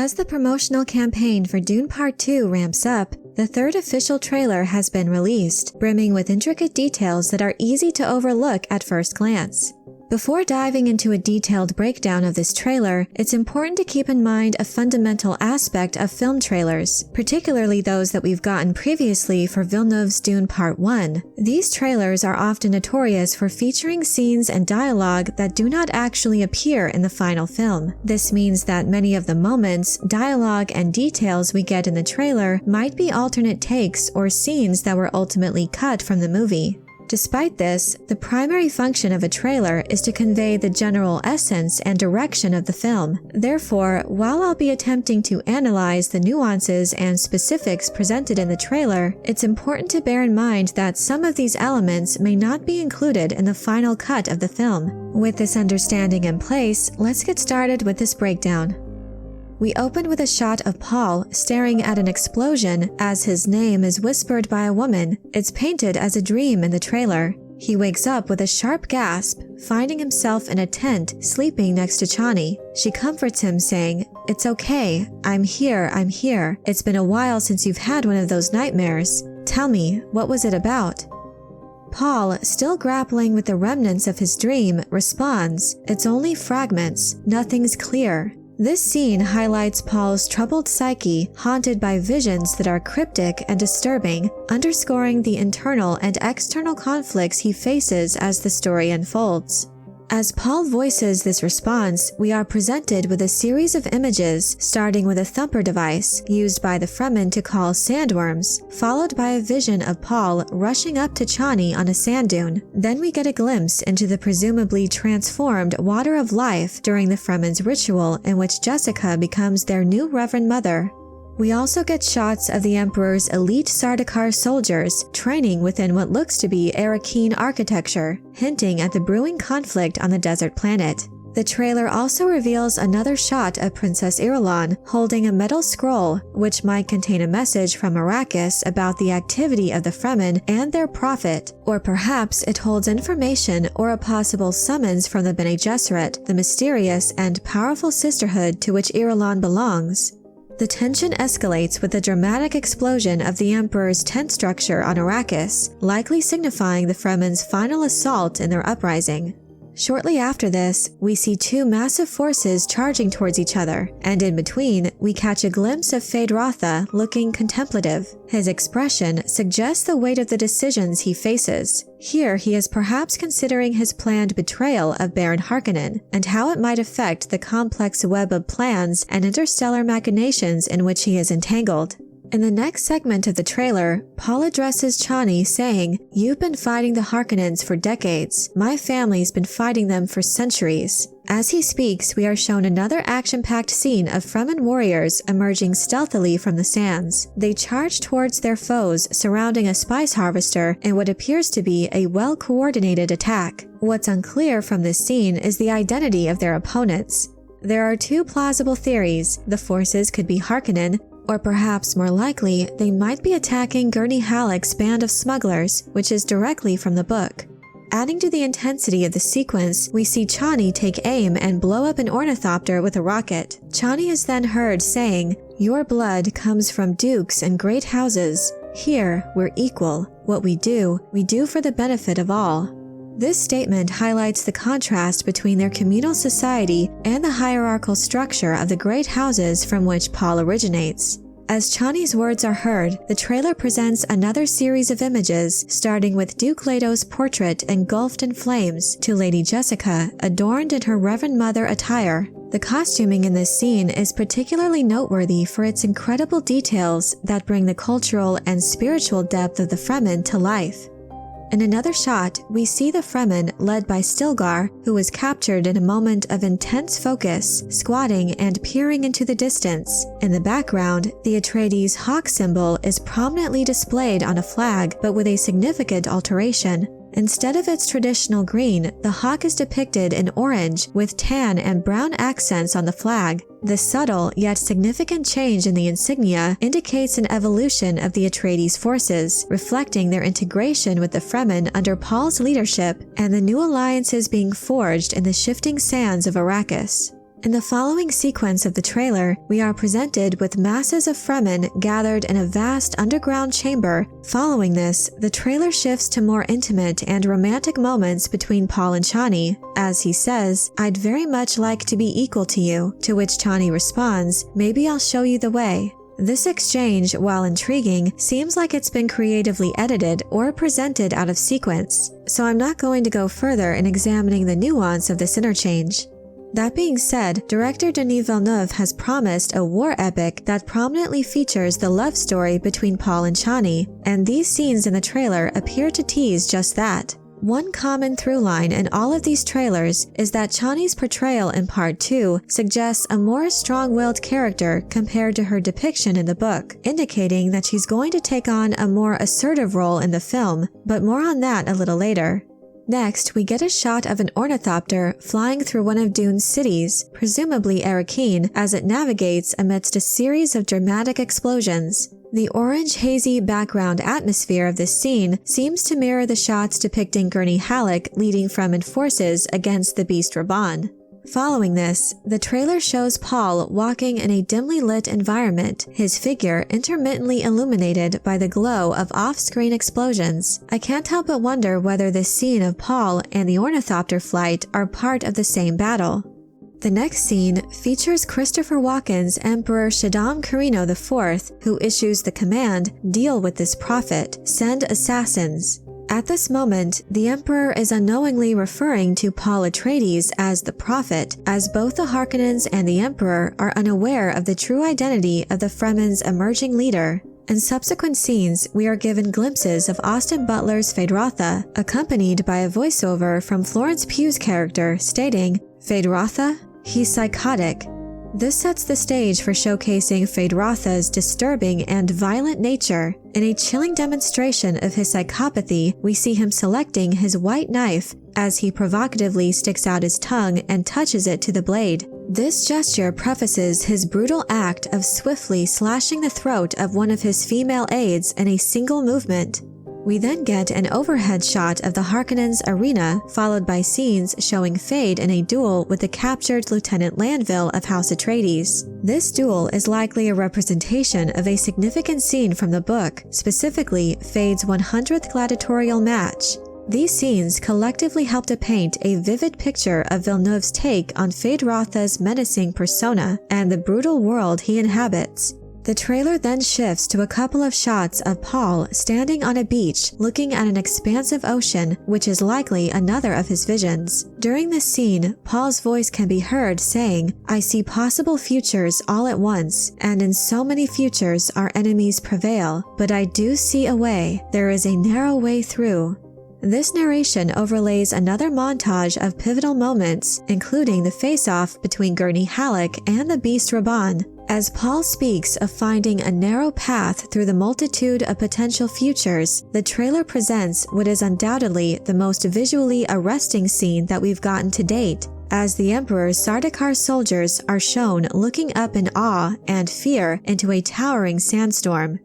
As the promotional campaign for Dune Part 2 ramps up, the third official trailer has been released, brimming with intricate details that are easy to overlook at first glance. Before diving into a detailed breakdown of this trailer, it's important to keep in mind a fundamental aspect of film trailers, particularly those that we've gotten previously for Villeneuve's Dune Part 1. These trailers are often notorious for featuring scenes and dialogue that do not actually appear in the final film. This means that many of the moments, dialogue, and details we get in the trailer might be alternate takes or scenes that were ultimately cut from the movie. Despite this, the primary function of a trailer is to convey the general essence and direction of the film. Therefore, while I'll be attempting to analyze the nuances and specifics presented in the trailer, it's important to bear in mind that some of these elements may not be included in the final cut of the film. With this understanding in place, let's get started with this breakdown. We open with a shot of Paul staring at an explosion as his name is whispered by a woman. It's painted as a dream in the trailer. He wakes up with a sharp gasp, finding himself in a tent sleeping next to Chani. She comforts him saying, "It's okay. I'm here. It's been a while since you've had one of those nightmares. Tell me, what was it about?" Paul, still grappling with the remnants of his dream, responds, "It's only fragments. Nothing's clear." This scene highlights Paul's troubled psyche, haunted by visions that are cryptic and disturbing, underscoring the internal and external conflicts he faces as the story unfolds. As Paul voices this response, we are presented with a series of images, starting with a thumper device used by the Fremen to call sandworms, followed by a vision of Paul rushing up to Chani on a sand dune. Then we get a glimpse into the presumably transformed Water of Life during the Fremen's ritual in which Jessica becomes their new Reverend Mother. We also get shots of the Emperor's elite Sardaukar soldiers training within what looks to be Arakeen architecture, hinting at the brewing conflict on the desert planet. The trailer also reveals another shot of Princess Irulan holding a metal scroll, which might contain a message from Arrakis about the activity of the Fremen and their prophet, or perhaps it holds information or a possible summons from the Bene Gesserit, the mysterious and powerful sisterhood to which Irulan belongs. The tension escalates with the dramatic explosion of the Emperor's tent structure on Arrakis, likely signifying the Fremen's final assault in their uprising. Shortly after this, we see two massive forces charging towards each other, and in between, we catch a glimpse of Feyd-Rautha looking contemplative. His expression suggests the weight of the decisions he faces. Here, he is perhaps considering his planned betrayal of Baron Harkonnen, and how it might affect the complex web of plans and interstellar machinations in which he is entangled. In the next segment of the trailer, Paul addresses Chani saying, "You've been fighting the Harkonnens for decades. My family's been fighting them for centuries." As he speaks, we are shown another action-packed scene of Fremen warriors emerging stealthily from the sands. They charge towards their foes surrounding a spice harvester in what appears to be a well-coordinated attack. What's unclear from this scene is the identity of their opponents. There are two plausible theories. The forces could be Harkonnen, or perhaps more likely, they might be attacking Gurney Halleck's band of smugglers, which is directly from the book. Adding to the intensity of the sequence, we see Chani take aim and blow up an ornithopter with a rocket. Chani is then heard saying, "Your blood comes from dukes and great houses. Here, we're equal. What we do for the benefit of all." This statement highlights the contrast between their communal society and the hierarchical structure of the great houses from which Paul originates. As Chani's words are heard, the trailer presents another series of images, starting with Duke Leto's portrait engulfed in flames to Lady Jessica, adorned in her Reverend Mother attire. The costuming in this scene is particularly noteworthy for its incredible details that bring the cultural and spiritual depth of the Fremen to life. In another shot, we see the Fremen, led by Stilgar, who was captured in a moment of intense focus, squatting and peering into the distance. In the background, the Atreides hawk symbol is prominently displayed on a flag, but with a significant alteration. Instead of its traditional green, the hawk is depicted in orange with tan and brown accents on the flag. This subtle yet significant change in the insignia indicates an evolution of the Atreides forces, reflecting their integration with the Fremen under Paul's leadership and the new alliances being forged in the shifting sands of Arrakis. In the following sequence of the trailer, we are presented with masses of Fremen gathered in a vast underground chamber. Following this, the trailer shifts to more intimate and romantic moments between Paul and Chani, as he says, "I'd very much like to be equal to you," to which Chani responds, "Maybe I'll show you the way." This exchange, while intriguing, seems like it's been creatively edited or presented out of sequence, so I'm not going to go further in examining the nuance of this interchange. That being said, director Denis Villeneuve has promised a war epic that prominently features the love story between Paul and Chani, and these scenes in the trailer appear to tease just that. One common through line in all of these trailers is that Chani's portrayal in Part 2 suggests a more strong-willed character compared to her depiction in the book, indicating that she's going to take on a more assertive role in the film, but more on that a little later. Next, we get a shot of an ornithopter flying through one of Dune's cities, presumably Arrakeen, as it navigates amidst a series of dramatic explosions. The orange hazy background atmosphere of this scene seems to mirror the shots depicting Gurney Halleck leading Fremen forces against the Beast Rabban. Following this, the trailer shows Paul walking in a dimly lit environment, his figure intermittently illuminated by the glow of off-screen explosions. I can't help but wonder whether this scene of Paul and the ornithopter flight are part of the same battle. The next scene features Christopher Walken's Emperor Shaddam Carino IV, who issues the command, "Deal with this prophet, send assassins." At this moment, the Emperor is unknowingly referring to Paul Atreides as the Prophet, as both the Harkonnens and the Emperor are unaware of the true identity of the Fremen's emerging leader. In subsequent scenes, we are given glimpses of Austin Butler's Feyd-Rautha, accompanied by a voiceover from Florence Pugh's character stating, "Feyd-Rautha? He's psychotic." This sets the stage for showcasing Feyd-Rautha's disturbing and violent nature. In a chilling demonstration of his psychopathy, we see him selecting his white knife as he provocatively sticks out his tongue and touches it to the blade. This gesture prefaces his brutal act of swiftly slashing the throat of one of his female aides in a single movement. We then get an overhead shot of the Harkonnens' arena, followed by scenes showing Feyd in a duel with the captured Lieutenant Landville of House Atreides. This duel is likely a representation of a significant scene from the book, specifically Feyd's 100th gladiatorial match. These scenes collectively help to paint a vivid picture of Villeneuve's take on Feyd-Rautha's menacing persona and the brutal world he inhabits. The trailer then shifts to a couple of shots of Paul standing on a beach looking at an expansive ocean, which is likely another of his visions. During this scene, Paul's voice can be heard saying, "I see possible futures all at once, and in so many futures our enemies prevail, but I do see a way, there is a narrow way through." This narration overlays another montage of pivotal moments, including the face-off between Gurney Halleck and the Beast Rabban. As Paul speaks of finding a narrow path through the multitude of potential futures, the trailer presents what is undoubtedly the most visually arresting scene that we've gotten to date, as the Emperor's Sardaukar soldiers are shown looking up in awe and fear into a towering sandstorm.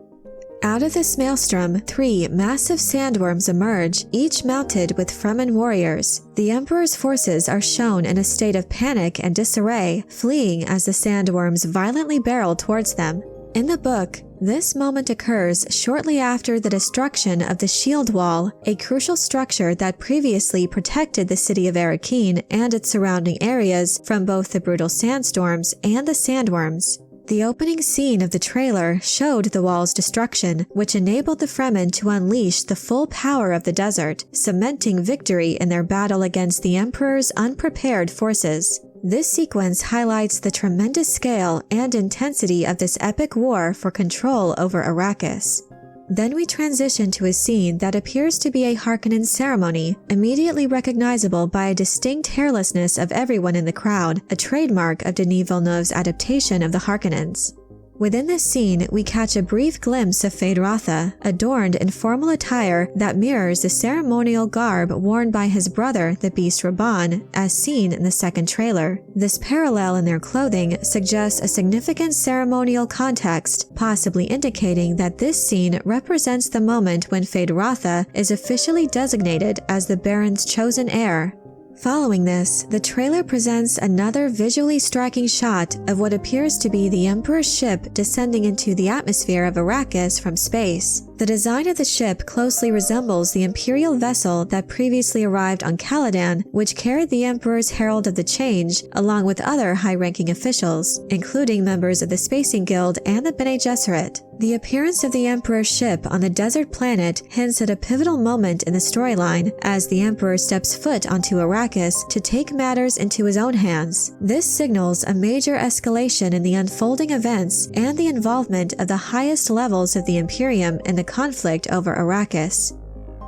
Out of this maelstrom, 3 massive sandworms emerge, each mounted with Fremen warriors. The Emperor's forces are shown in a state of panic and disarray, fleeing as the sandworms violently barrel towards them. In the book, this moment occurs shortly after the destruction of the Shield Wall, a crucial structure that previously protected the city of Arrakeen and its surrounding areas from both the brutal sandstorms and the sandworms. The opening scene of the trailer showed the wall's destruction, which enabled the Fremen to unleash the full power of the desert, cementing victory in their battle against the Emperor's unprepared forces. This sequence highlights the tremendous scale and intensity of this epic war for control over Arrakis. Then we transition to a scene that appears to be a Harkonnen ceremony, immediately recognizable by a distinct hairlessness of everyone in the crowd, a trademark of Denis Villeneuve's adaptation of the Harkonnens. Within this scene, we catch a brief glimpse of Feyd-Rautha, adorned in formal attire that mirrors the ceremonial garb worn by his brother, the Beast Rabban, as seen in the second trailer. This parallel in their clothing suggests a significant ceremonial context, possibly indicating that this scene represents the moment when Feyd-Rautha is officially designated as the Baron's chosen heir. Following this, the trailer presents another visually striking shot of what appears to be the Emperor's ship descending into the atmosphere of Arrakis from space. The design of the ship closely resembles the Imperial vessel that previously arrived on Caladan, which carried the Emperor's Herald of the Change, along with other high-ranking officials, including members of the Spacing Guild and the Bene Gesserit. The appearance of the Emperor's ship on the desert planet hints at a pivotal moment in the storyline, as the Emperor steps foot onto Arrakis to take matters into his own hands. This signals a major escalation in the unfolding events and the involvement of the highest levels of the Imperium in the conflict over Arrakis.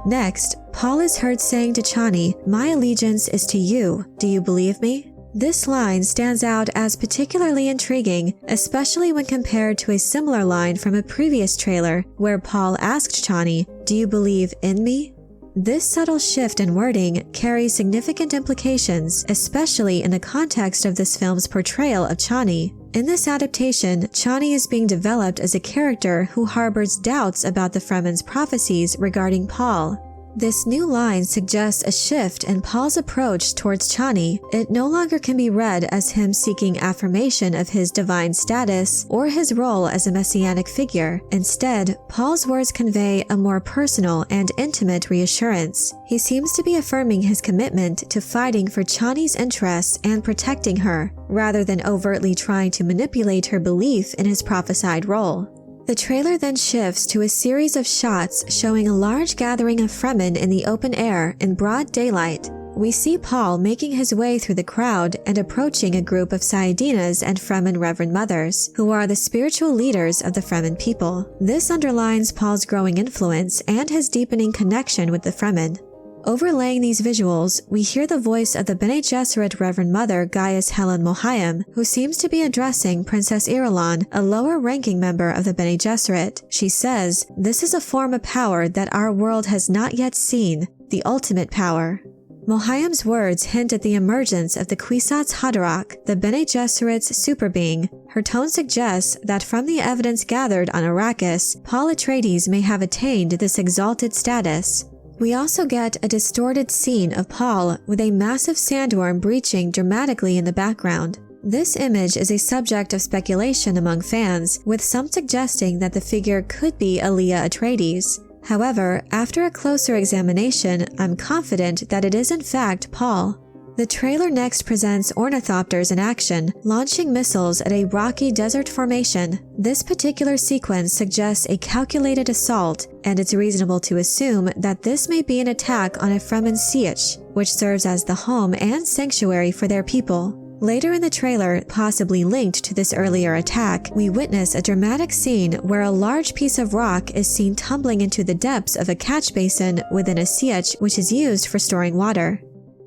Next, Paul is heard saying to Chani, "My allegiance is to you. Do you believe me?" This line stands out as particularly intriguing, especially when compared to a similar line from a previous trailer where Paul asked Chani, "Do you believe in me?" This subtle shift in wording carries significant implications, especially in the context of this film's portrayal of Chani. In this adaptation, Chani is being developed as a character who harbors doubts about the Fremen's prophecies regarding Paul. This new line suggests a shift in Paul's approach towards Chani. It no longer can be read as him seeking affirmation of his divine status or his role as a messianic figure. Instead, Paul's words convey a more personal and intimate reassurance. He seems to be affirming his commitment to fighting for Chani's interests and protecting her, rather than overtly trying to manipulate her belief in his prophesied role. The trailer then shifts to a series of shots showing a large gathering of Fremen in the open air in broad daylight. We see Paul making his way through the crowd and approaching a group of Sayadinas and Fremen Reverend Mothers, who are the spiritual leaders of the Fremen people. This underlines Paul's growing influence and his deepening connection with the Fremen. Overlaying these visuals, we hear the voice of the Bene Gesserit Reverend Mother Gaius Helen Mohiam, who seems to be addressing Princess Irulan, a lower-ranking member of the Bene Gesserit. She says, "This is a form of power that our world has not yet seen, the ultimate power." Mohiam's words hint at the emergence of the Kwisatz Haderach, the Bene Gesserit's superbeing. Her tone suggests that from the evidence gathered on Arrakis, Paul Atreides may have attained this exalted status. We also get a distorted scene of Paul with a massive sandworm breaching dramatically in the background. This image is a subject of speculation among fans, with some suggesting that the figure could be Alia Atreides. However, after a closer examination, I'm confident that it is in fact Paul. The trailer next presents ornithopters in action, launching missiles at a rocky desert formation. This particular sequence suggests a calculated assault, and it's reasonable to assume that this may be an attack on a Fremen sietch, which serves as the home and sanctuary for their people. Later in the trailer, possibly linked to this earlier attack, we witness a dramatic scene where a large piece of rock is seen tumbling into the depths of a catch basin within a sietch which is used for storing water.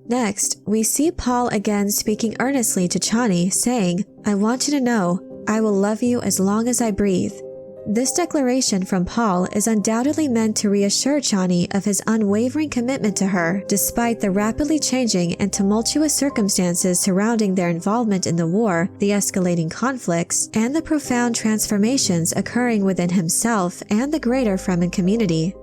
Next, we see Paul again speaking earnestly to Chani, saying, "I want you to know, I will love you as long as I breathe." This declaration from Paul is undoubtedly meant to reassure Chani of his unwavering commitment to her, despite the rapidly changing and tumultuous circumstances surrounding their involvement in the war, the escalating conflicts, and the profound transformations occurring within himself and the greater Fremen community.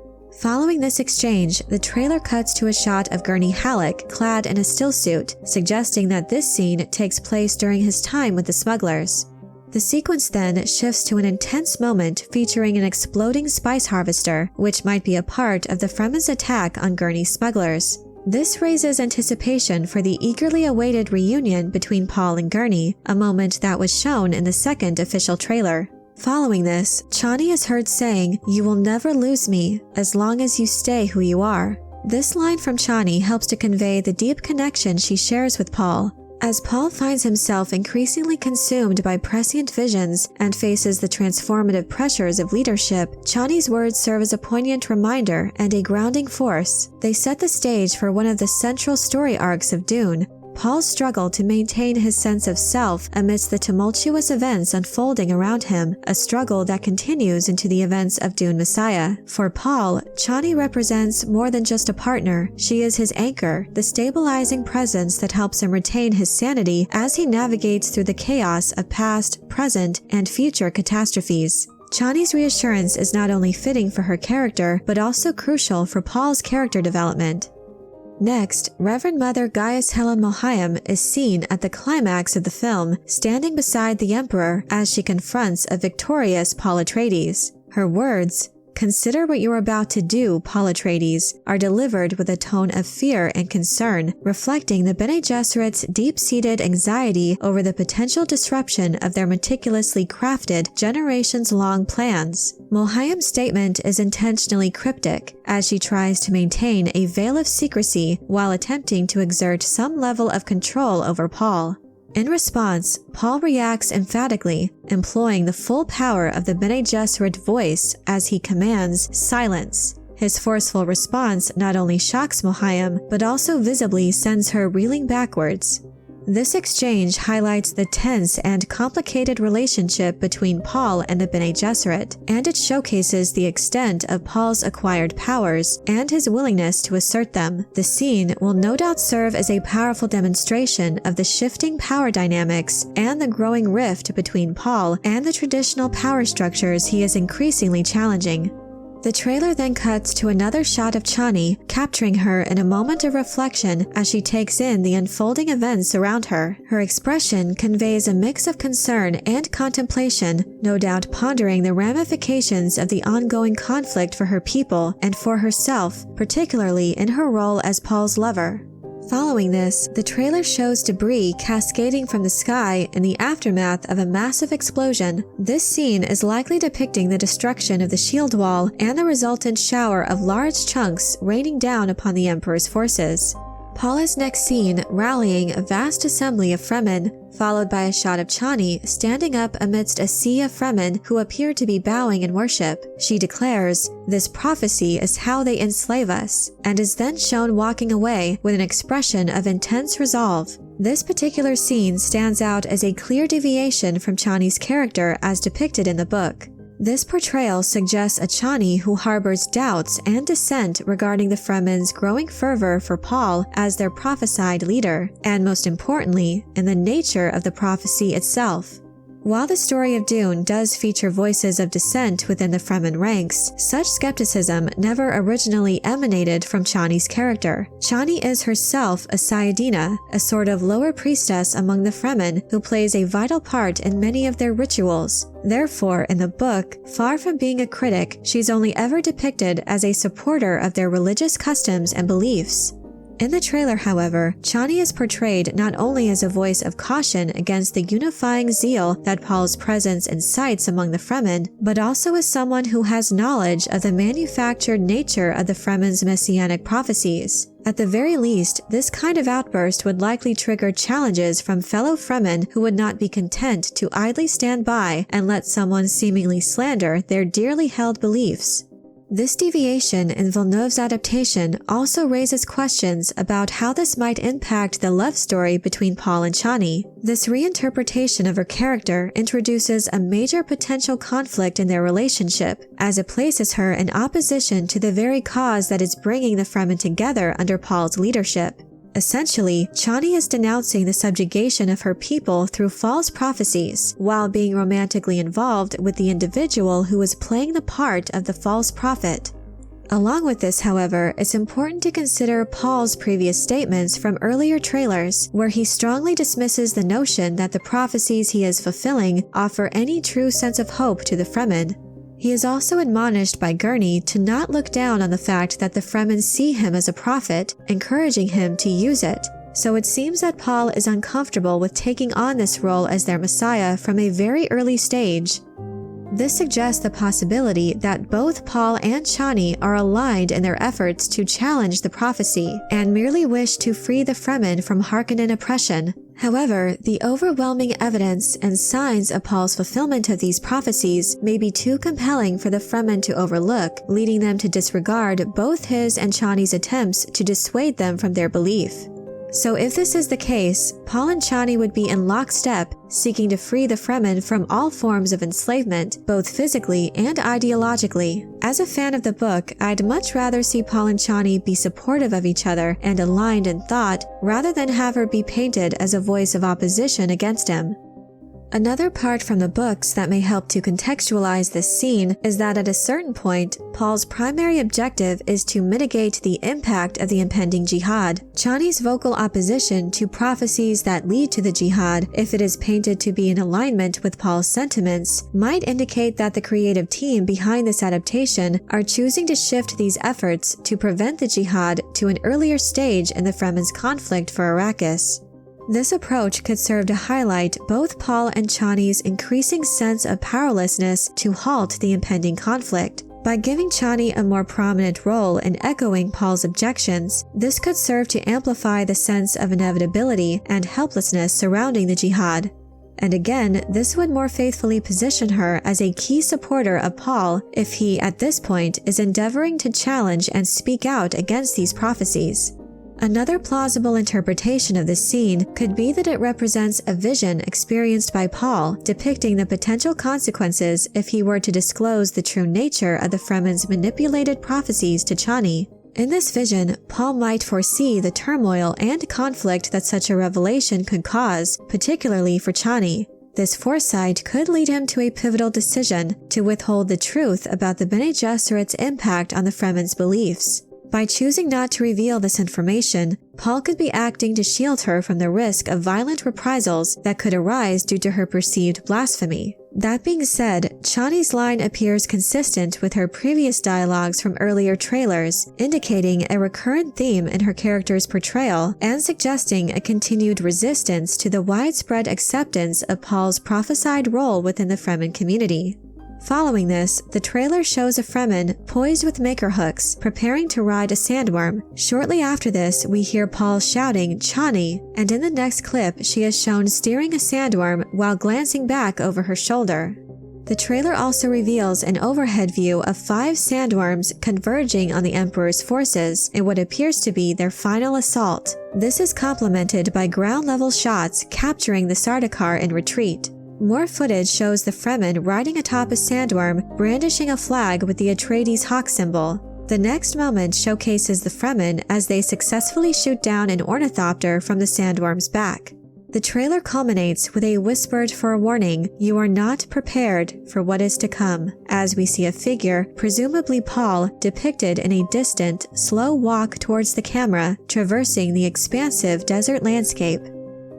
Following this exchange, the trailer cuts to a shot of Gurney Halleck clad in a stillsuit, suggesting that this scene takes place during his time with the smugglers. The sequence then shifts to an intense moment featuring an exploding spice harvester, which might be a part of the Fremen's attack on Gurney's smugglers. This raises anticipation for the eagerly awaited reunion between Paul and Gurney, a moment that was shown in the second official trailer. Following this, Chani is heard saying, "You will never lose me, as long as you stay who you are." This line from Chani helps to convey the deep connection she shares with Paul. As Paul finds himself increasingly consumed by prescient visions and faces the transformative pressures of leadership, Chani's words serve as a poignant reminder and a grounding force. They set the stage for one of the central story arcs of Dune, Paul's struggle to maintain his sense of self amidst the tumultuous events unfolding around him, a struggle that continues into the events of Dune Messiah. For Paul, Chani represents more than just a partner. She is his anchor, the stabilizing presence that helps him retain his sanity as he navigates through the chaos of past, present, and future catastrophes. Chani's reassurance is not only fitting for her character, but also crucial for Paul's character development. Next, Reverend Mother Gaius Helen Mohayim is seen at the climax of the film, standing beside the Emperor as she confronts a victorious Paul Atreides. Her words, "Consider what you're about to do, Paul Atreides," are delivered with a tone of fear and concern, reflecting the Bene Gesserit's deep-seated anxiety over the potential disruption of their meticulously crafted, generations-long plans. Mohayim's statement is intentionally cryptic, as she tries to maintain a veil of secrecy while attempting to exert some level of control over Paul. In response, Paul reacts emphatically, employing the full power of the Bene Gesserit voice as he commands silence. His forceful response not only shocks Mohayim, but also visibly sends her reeling backwards. This exchange highlights the tense and complicated relationship between Paul and the Bene Gesserit, and it showcases the extent of Paul's acquired powers and his willingness to assert them. The scene will no doubt serve as a powerful demonstration of the shifting power dynamics and the growing rift between Paul and the traditional power structures he is increasingly challenging. The trailer then cuts to another shot of Chani, capturing her in a moment of reflection as she takes in the unfolding events around her. Her expression conveys a mix of concern and contemplation, no doubt pondering the ramifications of the ongoing conflict for her people and for herself, particularly in her role as Paul's lover. Following this, the trailer shows debris cascading from the sky in the aftermath of a massive explosion. This scene is likely depicting the destruction of the shield wall and the resultant shower of large chunks raining down upon the Emperor's forces. Paul is next seen rallying a vast assembly of Fremen, followed by a shot of Chani standing up amidst a sea of Fremen who appear to be bowing in worship. She declares, "This prophecy is how they enslave us," and is then shown walking away with an expression of intense resolve. This particular scene stands out as a clear deviation from Chani's character as depicted in the book. This portrayal suggests a Chani who harbors doubts and dissent regarding the Fremen's growing fervor for Paul as their prophesied leader, and most importantly, in the nature of the prophecy itself. While the story of Dune does feature voices of dissent within the Fremen ranks, such skepticism never originally emanated from Chani's character. Chani is herself a Sayadina, a sort of lower priestess among the Fremen who plays a vital part in many of their rituals. Therefore, in the book, far from being a critic, she's only ever depicted as a supporter of their religious customs and beliefs. In the trailer, however, Chani is portrayed not only as a voice of caution against the unifying zeal that Paul's presence incites among the Fremen, but also as someone who has knowledge of the manufactured nature of the Fremen's messianic prophecies. At the very least, this kind of outburst would likely trigger challenges from fellow Fremen who would not be content to idly stand by and let someone seemingly slander their dearly held beliefs. This deviation in Villeneuve's adaptation also raises questions about how this might impact the love story between Paul and Chani. This reinterpretation of her character introduces a major potential conflict in their relationship, as it places her in opposition to the very cause that is bringing the Fremen together under Paul's leadership. Essentially, Chani is denouncing the subjugation of her people through false prophecies, while being romantically involved with the individual who is playing the part of the false prophet. Along with this, however, it's important to consider Paul's previous statements from earlier trailers, where he strongly dismisses the notion that the prophecies he is fulfilling offer any true sense of hope to the Fremen. He is also admonished by Gurney to not look down on the fact that the Fremen see him as a prophet, encouraging him to use it. So it seems that Paul is uncomfortable with taking on this role as their Messiah from a very early stage. This suggests the possibility that both Paul and Chani are aligned in their efforts to challenge the prophecy and merely wish to free the Fremen from Harkonnen oppression. However, the overwhelming evidence and signs of Paul's fulfillment of these prophecies may be too compelling for the Fremen to overlook, leading them to disregard both his and Chani's attempts to dissuade them from their belief. So if this is the case, Paul and Chani would be in lockstep, seeking to free the Fremen from all forms of enslavement, both physically and ideologically. As a fan of the book, I'd much rather see Paul and Chani be supportive of each other and aligned in thought, rather than have her be painted as a voice of opposition against him. Another part from the books that may help to contextualize this scene is that at a certain point, Paul's primary objective is to mitigate the impact of the impending jihad. Chani's vocal opposition to prophecies that lead to the jihad, if it is painted to be in alignment with Paul's sentiments, might indicate that the creative team behind this adaptation are choosing to shift these efforts to prevent the jihad to an earlier stage in the Fremen's conflict for Arrakis. This approach could serve to highlight both Paul and Chani's increasing sense of powerlessness to halt the impending conflict. By giving Chani a more prominent role in echoing Paul's objections, this could serve to amplify the sense of inevitability and helplessness surrounding the jihad. And again, this would more faithfully position her as a key supporter of Paul if he, at this point, is endeavoring to challenge and speak out against these prophecies. Another plausible interpretation of this scene could be that it represents a vision experienced by Paul, depicting the potential consequences if he were to disclose the true nature of the Fremen's manipulated prophecies to Chani. In this vision, Paul might foresee the turmoil and conflict that such a revelation could cause, particularly for Chani. This foresight could lead him to a pivotal decision to withhold the truth about the Bene Gesserit's impact on the Fremen's beliefs. By choosing not to reveal this information, Paul could be acting to shield her from the risk of violent reprisals that could arise due to her perceived blasphemy. That being said, Chani's line appears consistent with her previous dialogues from earlier trailers, indicating a recurrent theme in her character's portrayal and suggesting a continued resistance to the widespread acceptance of Paul's prophesied role within the Fremen community. Following this, the trailer shows a Fremen poised with maker hooks, preparing to ride a sandworm. Shortly after this, we hear Paul shouting, "Chani," and in the next clip, she is shown steering a sandworm while glancing back over her shoulder. The trailer also reveals an overhead view of 5 sandworms converging on the Emperor's forces in what appears to be their final assault. This is complemented by ground-level shots capturing the Sardaukar in retreat. More footage shows the Fremen riding atop a sandworm, brandishing a flag with the Atreides hawk symbol. The next moment showcases the Fremen as they successfully shoot down an ornithopter from the sandworm's back. The trailer culminates with a whispered forewarning, "You are not prepared for what is to come," as we see a figure, presumably Paul, depicted in a distant, slow walk towards the camera, traversing the expansive desert landscape.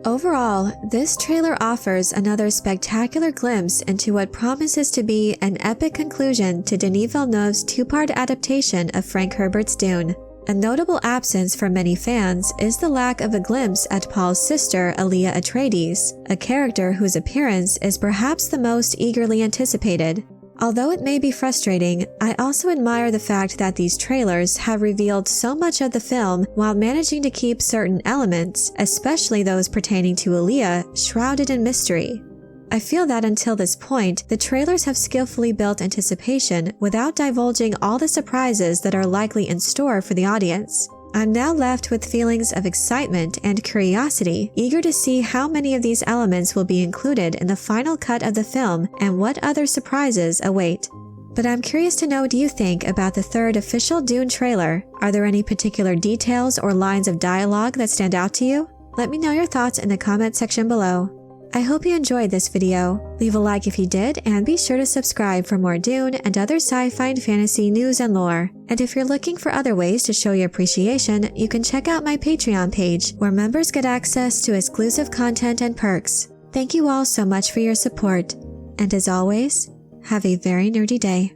Overall, this trailer offers another spectacular glimpse into what promises to be an epic conclusion to Denis Villeneuve's 2-part adaptation of Frank Herbert's Dune. A notable absence for many fans is the lack of a glimpse at Paul's sister, Alia Atreides, a character whose appearance is perhaps the most eagerly anticipated. Although it may be frustrating, I also admire the fact that these trailers have revealed so much of the film while managing to keep certain elements, especially those pertaining to Alia, shrouded in mystery. I feel that until this point, the trailers have skillfully built anticipation without divulging all the surprises that are likely in store for the audience. I'm now left with feelings of excitement and curiosity, eager to see how many of these elements will be included in the final cut of the film and what other surprises await. But I'm curious to know what you think about the 3rd official Dune trailer. Are there any particular details or lines of dialogue that stand out to you? Let me know your thoughts in the comment section below. I hope you enjoyed this video. Leave a like if you did, and be sure to subscribe for more Dune and other sci-fi and fantasy news and lore. And if you're looking for other ways to show your appreciation, you can check out my Patreon page, where members get access to exclusive content and perks. Thank you all so much for your support. And as always, have a very nerdy day.